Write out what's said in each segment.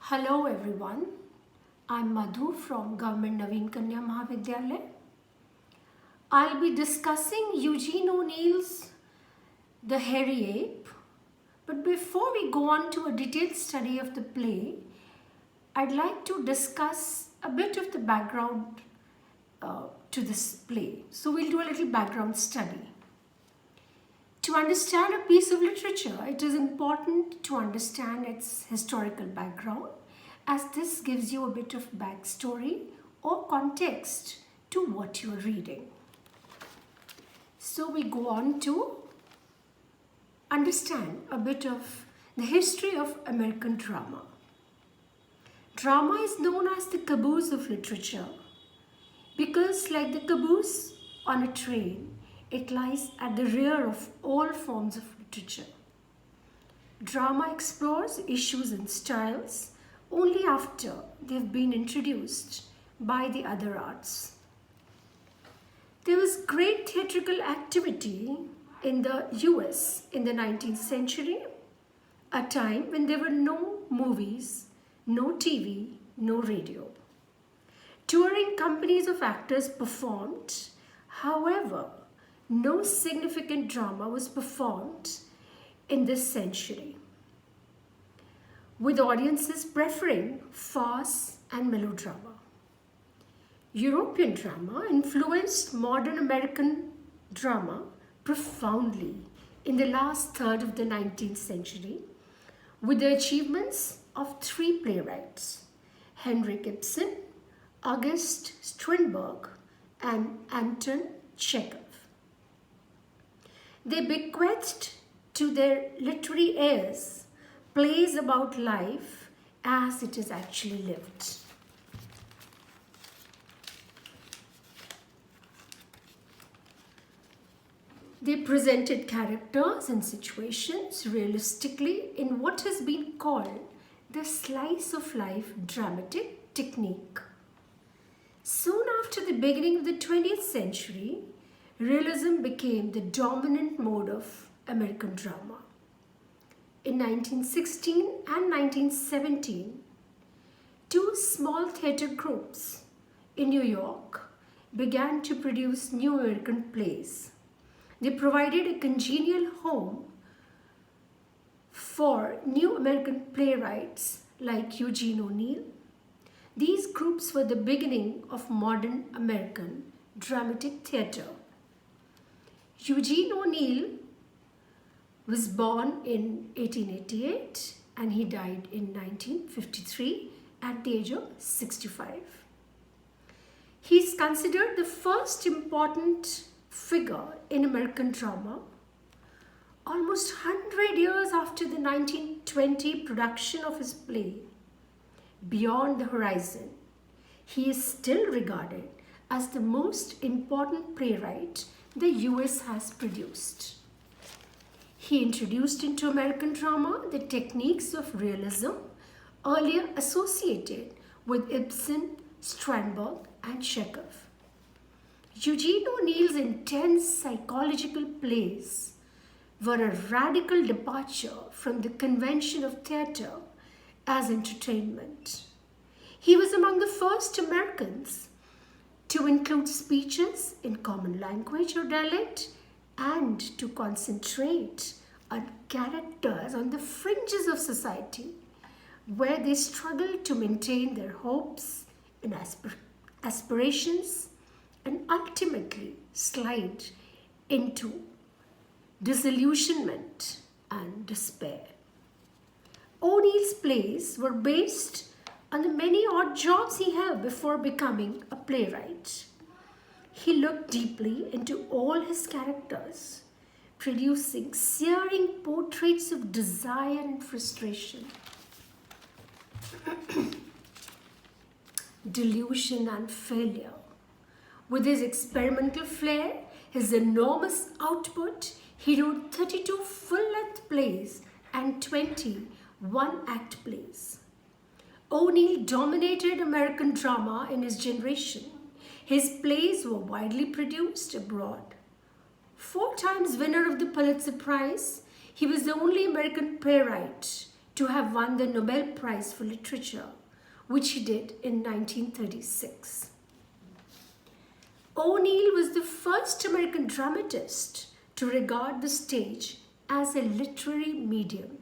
Hello everyone, I'm Madhu from Government Naveen Kanya Mahavidyalaya. I'll be discussing Eugene O'Neill's The Hairy Ape, but before we go on to a detailed study of the play, I'd like to discuss a bit of the background to this play. So we'll do a little background study. To understand a piece of literature, it is important to understand its historical background, as this gives you a bit of backstory or context to what you are reading. So we go on to understand a bit of the history of American drama. Drama is known as the caboose of literature because, like the caboose on a train, it lies at the rear of all forms of literature. Drama explores issues and styles only after they've been introduced by the other arts. There was great theatrical activity in the US in the 19th century, a time when there were no movies, no TV, no radio. Touring companies of actors performed. However, no significant drama was performed in this century, with audiences preferring farce and melodrama. European drama influenced modern American drama profoundly in the last third of the 19th century with the achievements of three playwrights, Henrik Ibsen, August Strindberg, and Anton Chekhov. They bequeathed to their literary heirs plays about life as it is actually lived. They presented characters and situations realistically in what has been called the slice of life dramatic technique. Soon after the beginning of the 20th century, realism became the dominant mode of American drama. In 1916 and 1917, two small theatre groups in New York began to produce new American plays. They provided a congenial home for new American playwrights like Eugene O'Neill. These groups were the beginning of modern American dramatic theatre. Eugene O'Neill was born in 1888 and he died in 1953 at the age of 65. He is considered the first important figure in American drama. Almost 100 years after the 1920 production of his play, Beyond the Horizon, he is still regarded as the most important playwright the US has produced. He introduced into American drama the techniques of realism earlier associated with Ibsen, Strindberg, and Chekhov. Eugene O'Neill's intense psychological plays were a radical departure from the convention of theatre as entertainment. He was among the first Americans to include speeches in common language or dialect and to concentrate on characters on the fringes of society where they struggle to maintain their hopes and aspirations and ultimately slide into disillusionment and despair. O'Neill's plays were based on the many odd jobs he held before becoming a playwright. He looked deeply into all his characters, producing searing portraits of desire and frustration, delusion and failure. With his experimental flair, his enormous output, he wrote 32 full-length plays and 20 one-act plays. O'Neill dominated American drama in his generation. His plays were widely produced abroad. 4 times winner of the Pulitzer Prize, he was the only American playwright to have won the Nobel Prize for Literature, which he did in 1936. O'Neill was the first American dramatist to regard the stage as a literary medium.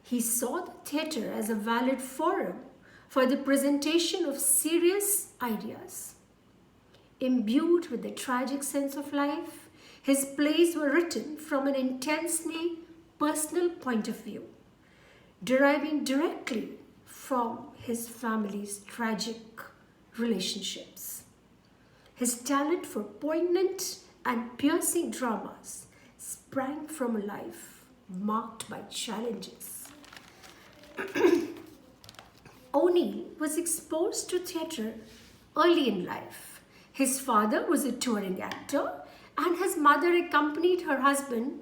He saw the theatre as a valid forum for the presentation of serious ideas. Imbued with a tragic sense of life, his plays were written from an intensely personal point of view, deriving directly from his family's tragic relationships. His talent for poignant and piercing dramas sprang from a life marked by challenges. O'Neill was exposed to theatre early in life. His father was a touring actor and his mother accompanied her husband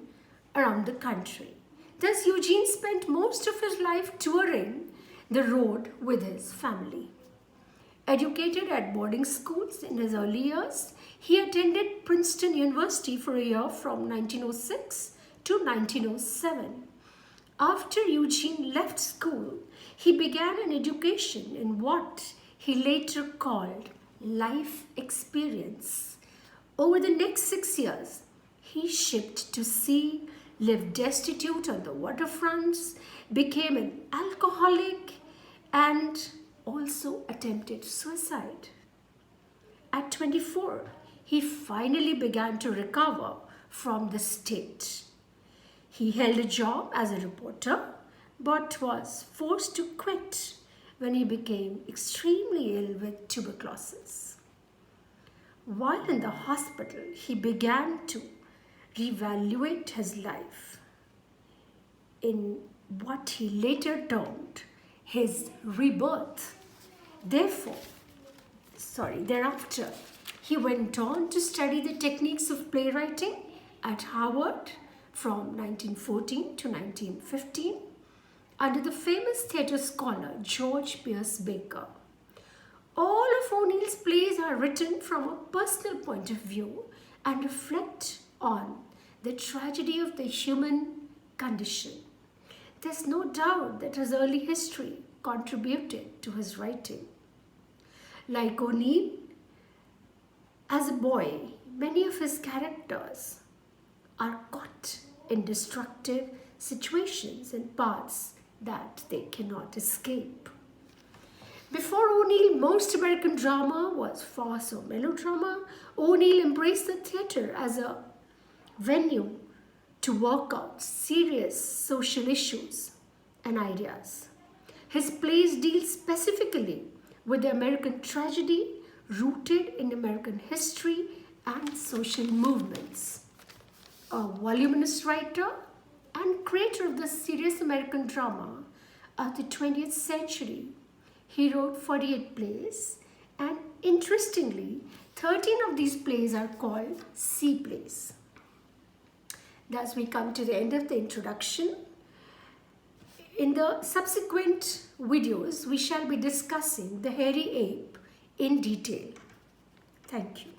around the country. Thus, Eugene spent most of his life touring the road with his family. Educated at boarding schools in his early years, he attended Princeton University for a year from 1906 to 1907. After Eugene left school, he began an education in what he later called life experience. Over the next 6 years, he shipped to sea, lived destitute on the waterfronts, became an alcoholic, and also attempted suicide. At 24, he finally began to recover from the state. He held a job as a reporter, but was forced to quit when he became extremely ill with tuberculosis. While in the hospital, he began to reevaluate his life in what he later termed his rebirth. Thereafter, he went on to study the techniques of playwriting at Harvard from 1914 to 1915 under the famous theatre scholar George Pierce Baker. All of O'Neill's plays are written from a personal point of view and reflect on the tragedy of the human condition. There's no doubt that his early history contributed to his writing. Like O'Neill, as a boy, many of his characters are caught in destructive situations and paths that they cannot escape. Before O'Neill, most American drama was farce or melodrama. O'Neill embraced the theatre as a venue to work out serious social issues and ideas. His plays deal specifically with the American tragedy rooted in American history and social movements. A voluminous writer and creator of the serious American drama of the 20th century, he wrote 48 plays, and interestingly, 13 of these plays are called sea plays. Thus, we come to the end of the introduction. In the subsequent videos, we shall be discussing The Hairy Ape in detail. Thank you.